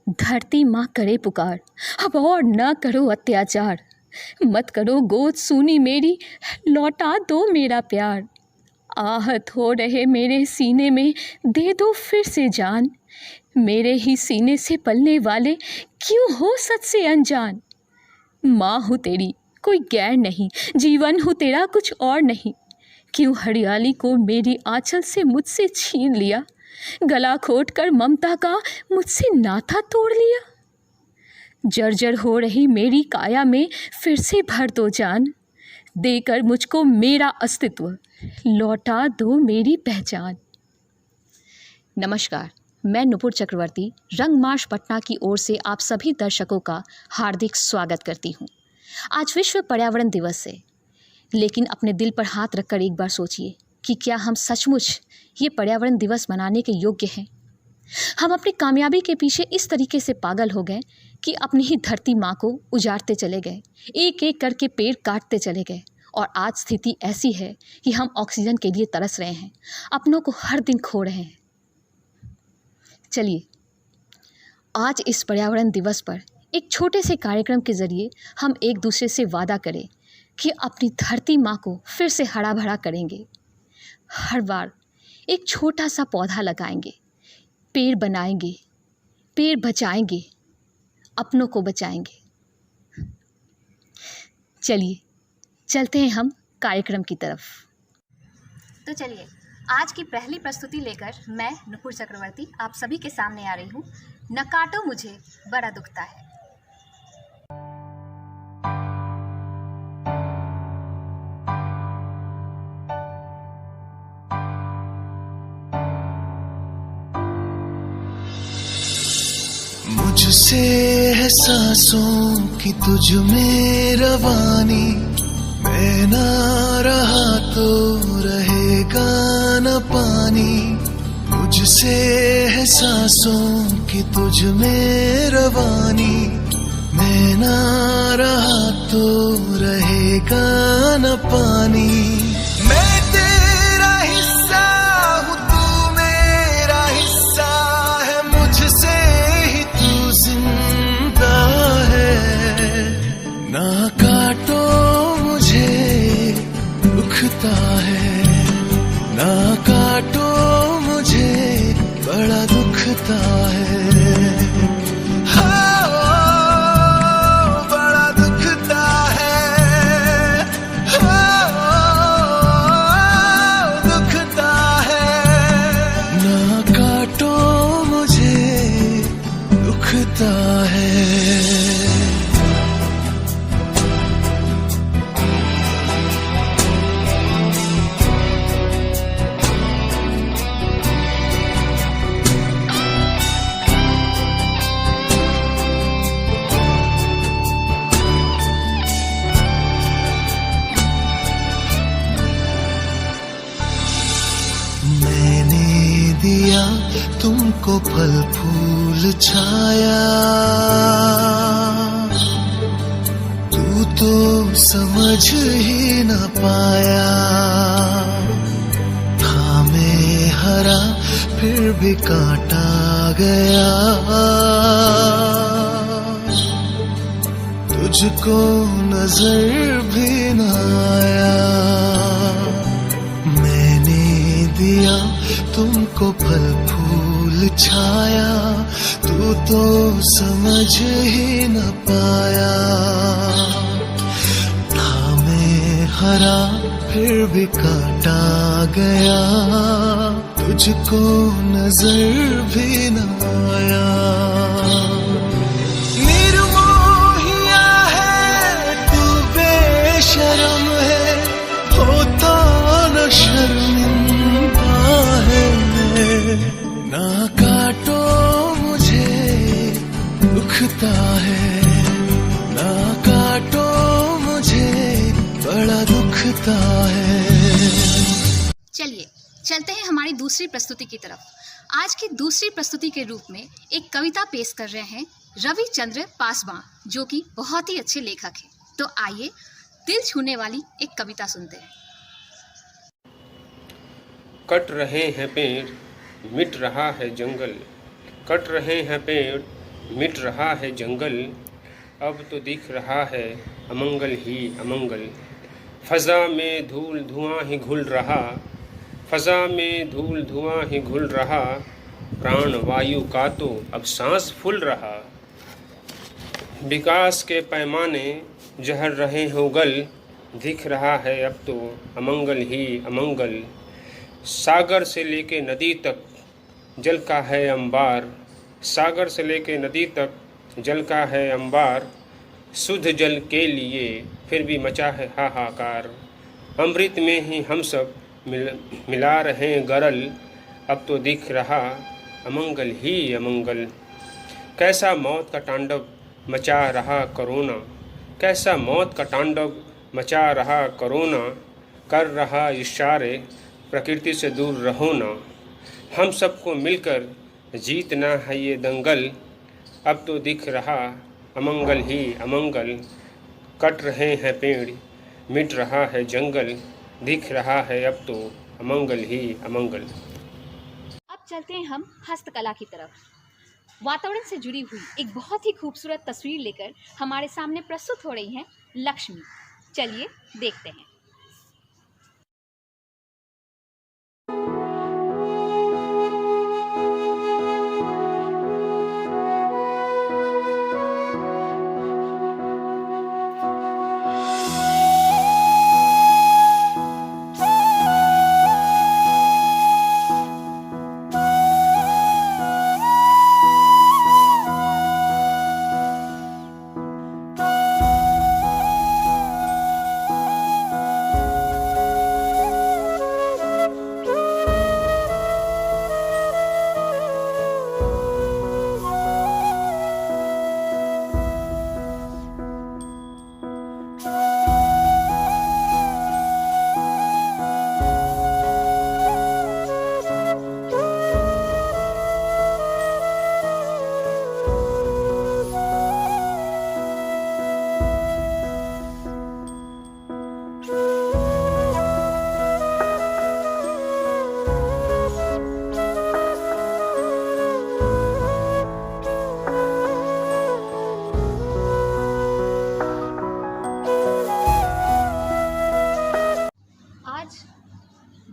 धरती माँ करे पुकार, अब और न करो अत्याचार। मत करो गोद सूनी मेरी, लौटा दो मेरा प्यार। आहत हो रहे मेरे सीने में, दे दो फिर से जान। मेरे ही सीने से पलने वाले क्यों हो सच से अनजान। माँ हूँ तेरी कोई गैर नहीं, जीवन हूँ तेरा कुछ और नहीं। क्यों हरियाली को मेरी आंचल से मुझसे छीन लिया, गला घोट कर ममता का मुझसे नाता तोड़ लिया। जर्जर हो रही मेरी काया में फिर से भर दो जान। देकर मुझको मेरा अस्तित्व, लौटा दो मेरी पहचान। नमस्कार, मैं नुपुर चक्रवर्ती रंगमार्च पटना की ओर से आप सभी दर्शकों का हार्दिक स्वागत करती हूँ। आज विश्व पर्यावरण दिवस है, लेकिन अपने दिल पर हाथ रखकर एक बार सोचिए कि क्या हम सचमुच ये पर्यावरण दिवस मनाने के योग्य हैं। हम अपनी कामयाबी के पीछे इस तरीके से पागल हो गए कि अपनी ही धरती माँ को उजाड़ते चले गए, एक एक करके पेड़ काटते चले गए। और आज स्थिति ऐसी है कि हम ऑक्सीजन के लिए तरस रहे हैं, अपनों को हर दिन खो रहे हैं। चलिए आज इस पर्यावरण दिवस पर एक छोटे से कार्यक्रम के ज़रिए हम एक दूसरे से वादा करें कि अपनी धरती माँ को फिर से हरा भरा करेंगे। हर बार एक छोटा सा पौधा लगाएंगे, पेड़ बनाएंगे, पेड़ बचाएंगे, अपनों को बचाएंगे। चलिए चलते हैं हम कार्यक्रम की तरफ। तो चलिए आज की पहली प्रस्तुति लेकर मैं नुपुर चक्रवर्ती आप सभी के सामने आ रही हूँ। न काटो मुझे बड़ा दुखता है। मुझसे है सांसों की तुझ में रवानी, मैं ना रहा तो रहेगा न पानी। मुझसे है सांसों की तुझ में रवानी, मैं ना रहा तो रहेगा न पानी। मैं तेरा हिस्सा हूँ, तू मेरा हिस्सा है, मुझसे ही तू जिंदा है। ना काटो मुझे दुखता है, ना काटो मुझे बड़ा दुखता है। हाँ, बड़ा दुखता है, हाँ, दुखता है। ना काटो मुझे दुखता है। मैंने दिया तुमको फल फूल छाया, तू तो समझ ही न पाया। था मैं हरा फिर भी काटा गया, तुझको नजर भी न आया। दिया तुमको फल फूल छाया, तू तो समझ ही न पाया। था मैं हरा फिर भी काटा गया, तुझको नजर भी न आया। निर्मोहिया है तू, बेशरम है, होता न शर्मिंदा है। ना काटो मुझे दुखता है, ना काटो मुझे बड़ा दुखता है। चलिए चलते हैं हमारी दूसरी प्रस्तुति की तरफ। आज की दूसरी प्रस्तुति के रूप में एक कविता पेश कर रहे हैं रविचंद्र पासवान, जो कि बहुत ही अच्छे लेखक हैं। तो आइए दिल छूने वाली एक कविता सुनते हैं। कट रहे हैं पेड़, मिट रहा है जंगल, कट रहे हैं पेड़, मिट रहा है जंगल, अब तो दिख रहा है अमंगल ही अमंगल। फ़ज़ा में धूल धुआं ही घुल रहा, फ़ज़ा में धूल धुआं ही घुल रहा, प्राण वायु का तो अब सांस फूल रहा। विकास के पैमाने जहर रहे हो गल, दिख रहा है अब तो अमंगल ही अमंगल। सागर से लेके नदी तक जल का है अंबार, सागर से लेके नदी तक जल का है अंबार। शुद्ध जल के लिए फिर भी मचा है हाहाकार। अमृत में ही हम सब मिला रहे गरल, अब तो दिख रहा अमंगल ही अमंगल। कैसा मौत का तांडव मचा रहा कोरोना, कैसा मौत का तांडव मचा रहा कोरोना। कर रहा इशारे प्रकृति से दूर रहो ना, हम सबको मिलकर जीतना है ये दंगल, अब तो दिख रहा अमंगल ही अमंगल। कट रहे हैं पेड़, मिट रहा है जंगल, दिख रहा है अब तो अमंगल ही अमंगल। अब चलते हैं हम हस्तकला की तरफ। वातावरण से जुड़ी हुई एक बहुत ही खूबसूरत तस्वीर लेकर हमारे सामने प्रस्तुत हो रही हैं लक्ष्मी। चलिए देखते हैं।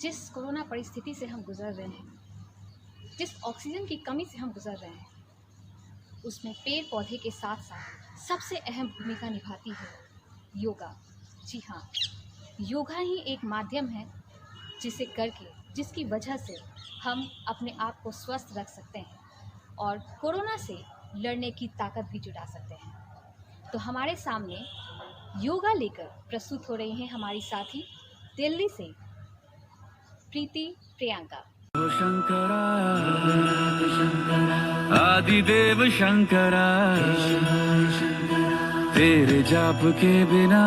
जिस कोरोना परिस्थिति से हम गुजर रहे हैं, जिस ऑक्सीजन की कमी से हम गुजर रहे हैं, उसमें पेड़ पौधे के साथ साथ सबसे अहम भूमिका निभाती है योगा। जी हाँ, योगा ही एक माध्यम है जिसे करके, जिसकी वजह से हम अपने आप को स्वस्थ रख सकते हैं और कोरोना से लड़ने की ताकत भी जुटा सकते हैं। तो हमारे सामने योगा लेकर प्रस्तुत हो रही हैं हमारी साथी दिल्ली से प्रीति प्रियंका। शंकरा आदिदेव शंकरा, तेरे जाप के बिना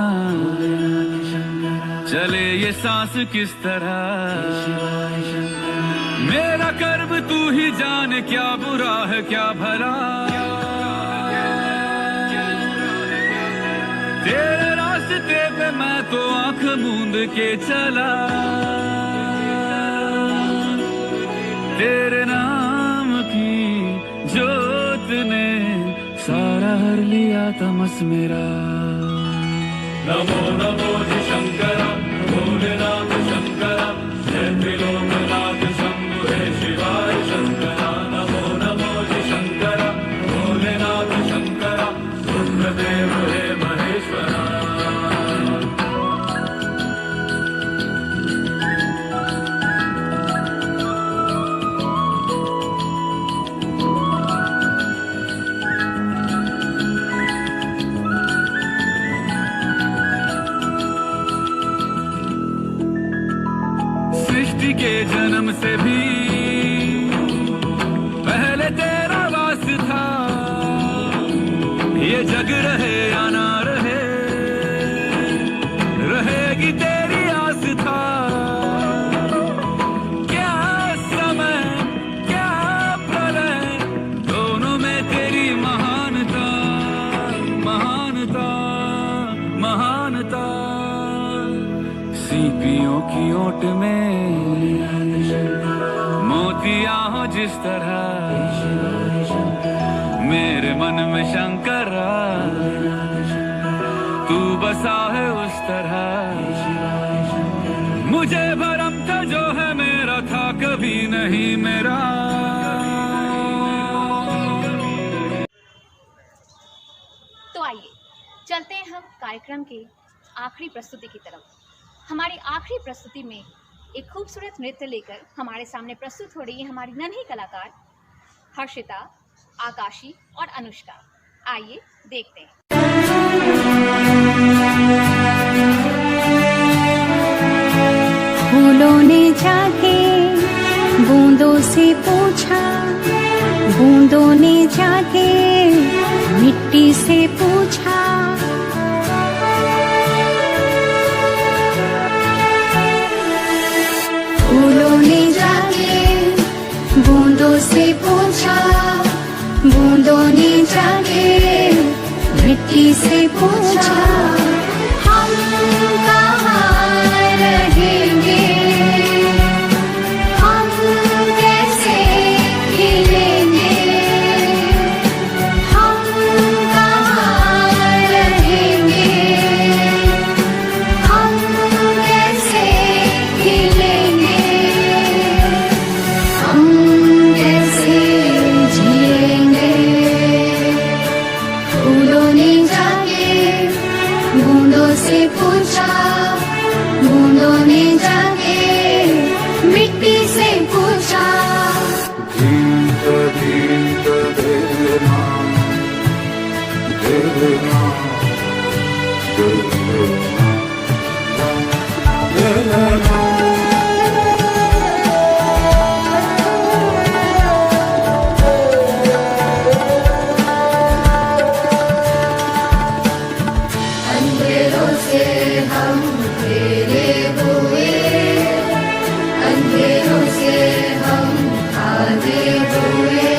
चले ये सांस किस तरह। मेरा कर्म तू ही जाने, क्या बुरा है क्या भला। तेरे रास्ते पे मैं तो आंख मूंद के चला, तेरे नाम की जोत ने सारा हर लिया तमस मेरा। नमो नमो जी शंकरा, भोलेनाथ शंकरा, जय त्रिलोकनाथ शंभु हे शिवाय शंकरा। नमो नमो जी शंकरा, भोलेनाथ शंकरा, रुद्रदेव हे महेश्वरा। सृष्टि के जन्म से भी पहले तेरा वास था, ये जग रहे या ना रहे, रहेगी तेरी आस था। क्या समय क्या प्रलय, दोनों में तेरी महानता महानता महानता। सीपियों की ओट में मोतियां हो जिस तरह, मेरे मन में शंकरा, तू बसा है उस तरह। मुझे भरम था जो है मेरा था कभी नहीं मेरा। तो आइए चलते हैं हम कार्यक्रम के आखिरी प्रस्तुति की तरफ। हमारी आखिरी प्रस्तुति में एक खूबसूरत नृत्य लेकर हमारे सामने प्रस्तुत हो रही है हमारी नन्ही कलाकार हर्षिता, आकाशी और अनुष्का। आइए देखते हैं। फूलों ने जाके बूंदों से पूछा, बूंदों ने जाके मिट्टी से पूछा। फूलों ने जाके बूंदों से पूछा, बूंदों ने जाके मिट्टी से पूछा। हम कहाँ रहेंगे, हम कैसे खिलेंगे, हम कहाँ रहेंगे, हम कैसे खिलेंगे, हम कैसे जिएंगे। फूलों ने जाके बूंदों से पूछा, बूंदों ने जाके मिट्टी से पूछा। धींत धींत देना, देना, देना। अंधेरों से हम घिरे हुए, अंधेरों से हम खाते हुए।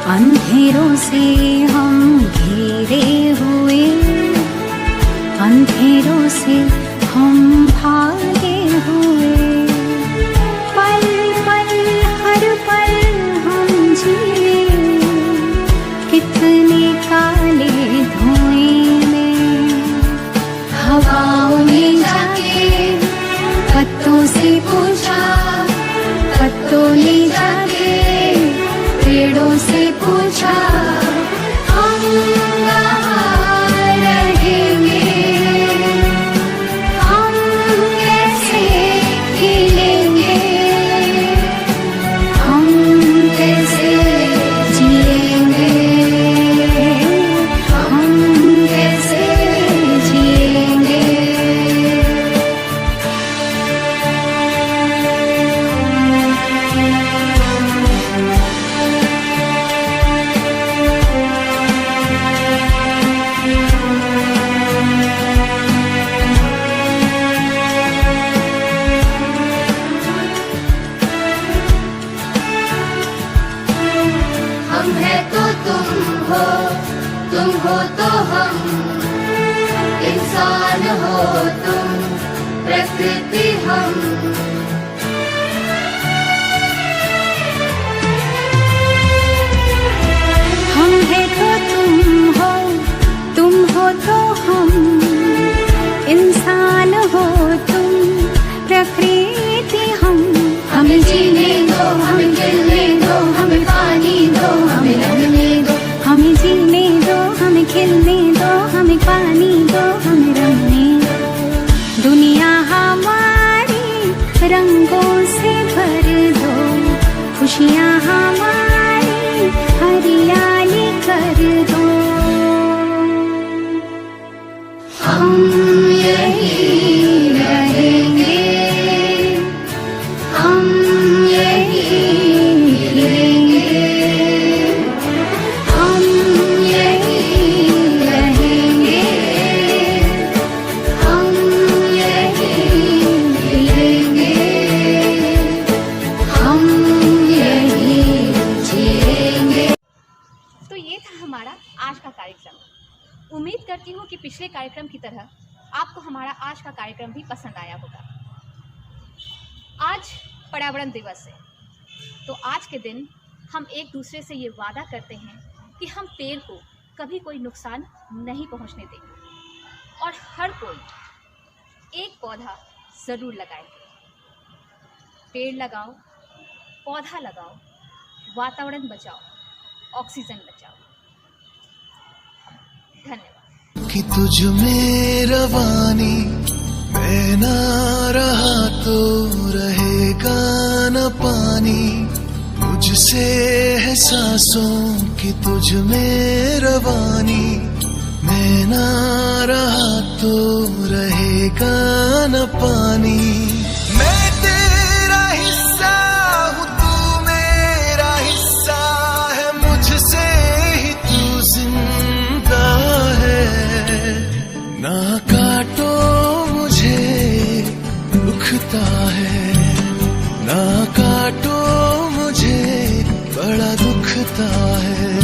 अंधेरों से हम घिरे हुए, अंधेरों से हम भागे हुए। पल पल हर पल हम जिए, कितने काले धुएं में। हवाओं ने जाके पत्तों से पूछा, पत्तों ने जाके पेड़ों से पूछा। हम कहाँ रहेंगे, हम कैसे खिलेंगे, हम कैसे जिएंगे, हम कैसे जिएंगे। हम है तो तुम हो तो हम, इंसान हो तुम, प्रकृति हम। हम है तो तुम हो तो हम, इंसान हो तुम, प्रकृति हम। हमें जीने दो, हमें खिलने दो, हमें पानी दो, हमें रंगने दो। हमें जीने दो, हमें खिलने दो, हमें पानी दो, हमें रंगने दो। दुनिया हमारी रंगों से भर दो, खुशियाँ हमारी हरियाली कर दो। हम यहीं रहेंगे, हम यहीं खिलेंगे, हम यहीं रहेंगे, हम यहीं खिलेंगे, हम यहीं जिएंगे। तो ये था हमारा आज का कार्यक्रम। उम्मीद करती हूँ कि पिछले कार्यक्रम की तरह आपको हमारा आज का कार्यक्रम भी पसंद आया होगा। आज आज पर्यावरण दिवस है, तो आज के दिन हम एक दूसरे से ये वादा करते हैं कि हम पेड़ को कभी कोई नुकसान नहीं पहुंचने देंगे और हर कोई एक पौधा ज़रूर लगाएंगे। पेड़ लगाओ, पौधा लगाओ, वातावरण बचाओ, ऑक्सीजन बचाओ। धन्यवाद। कि तुझ में रवानी मैं ना रहा तो रहेगा न पानी, मुझसे है सांसों की तुझ में रवानी, मैं ना रहा तो रहेगा न पानी। मैं तेरा हिस्सा हूँ, तू मेरा हिस्सा है, मुझसे ही तू जिंदा है। ना काटो मुझे दुखता है, ना काटो मुझे बड़ा दुखता है।